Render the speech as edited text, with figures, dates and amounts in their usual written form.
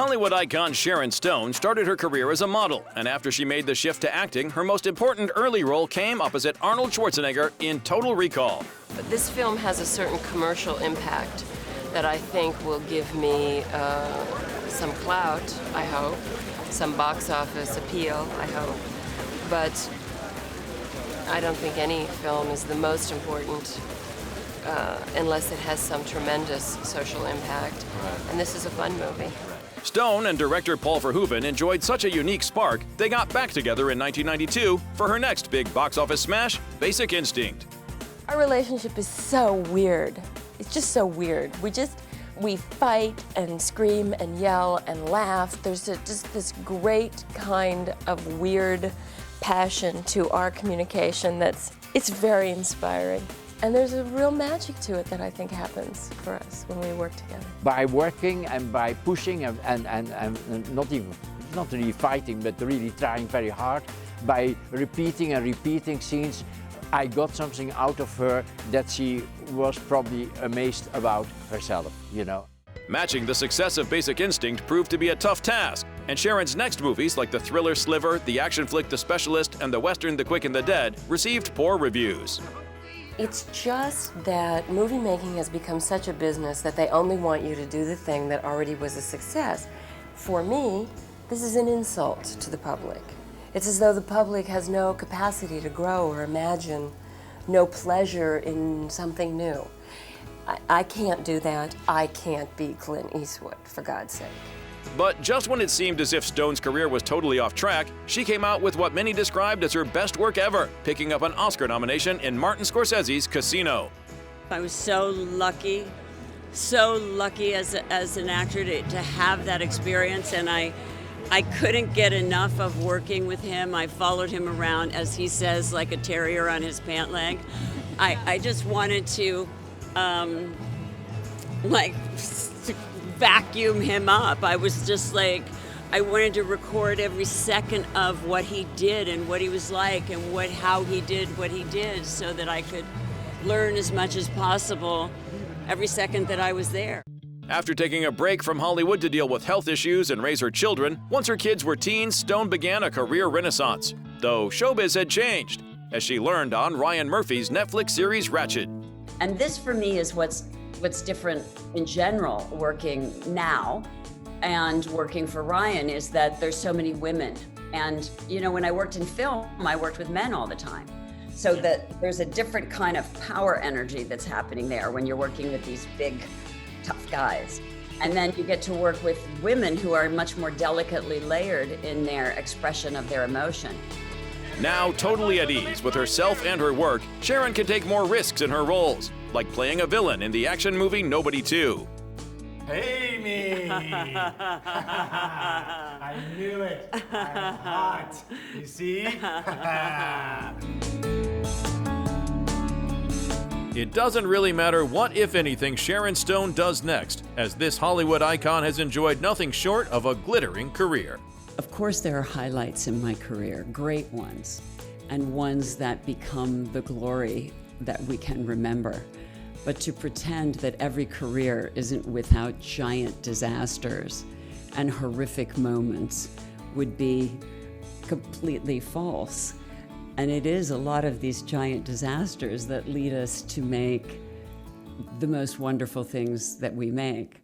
Hollywood icon Sharon Stone started her career as a model, and after she made the shift to acting, her most important early role came opposite Arnold Schwarzenegger in Total Recall. But this film has a certain commercial impact that I think will give me some clout, I hope, some box office appeal, I hope. But I don't think any film is the most important unless it has some tremendous social impact. And this is a fun movie. Stone and director Paul Verhoeven enjoyed such a unique spark, they got back together in 1992 for her next big box office smash, Basic Instinct. Our relationship is so weird. It's just so weird. We fight and scream and yell and laugh. There's just this great kind of weird passion to our communication it's very inspiring. And there's a real magic to it that I think happens for us when we work together. By working and by pushing and not really fighting, but really trying very hard, by repeating and repeating scenes, I got something out of her that she was probably amazed about herself, you know. Matching the success of Basic Instinct proved to be a tough task, and Sharon's next movies like the thriller Sliver, the action flick The Specialist, and the western The Quick and the Dead received poor reviews. It's just that movie making has become such a business that they only want you to do the thing that already was a success. For me, this is an insult to the public. It's as though the public has no capacity to grow or imagine, no pleasure in something new. I can't do that. I can't be Clint Eastwood, for God's sake. But just when it seemed as if Stone's career was totally off track, she came out with what many described as her best work ever, picking up an Oscar nomination in Martin Scorsese's Casino. I was so lucky as an actor to have that experience, and I couldn't get enough of working with him. I followed him around, as he says, like a terrier on his pant leg. I just wanted to vacuum him up. I was just like, I wanted to record every second of what he did and what he was like and how he did what he did, so that I could learn as much as possible every second that I was there. After taking a break from Hollywood to deal with health issues and raise her children, once her kids were teens, Stone began a career renaissance. Though showbiz had changed, as she learned on Ryan Murphy's Netflix series Ratched. And this for me is what's different in general working now and working for Ryan, is that there's so many women. And you know, when I worked in film, I worked with men all the time. So that there's a different kind of power energy that's happening there when you're working with these big, tough guys. And then you get to work with women who are much more delicately layered in their expression of their emotion. Now totally at ease with herself and her work, Sharon can take more risks in her roles, like playing a villain in the action movie Nobody 2. Amy! I knew it. I'm hot. You see? It doesn't really matter what, if anything, Sharon Stone does next, as this Hollywood icon has enjoyed nothing short of a glittering career. Of course, there are highlights in my career, great ones, and ones that become the glory that we can remember. But to pretend that every career isn't without giant disasters and horrific moments would be completely false. And it is a lot of these giant disasters that lead us to make the most wonderful things that we make.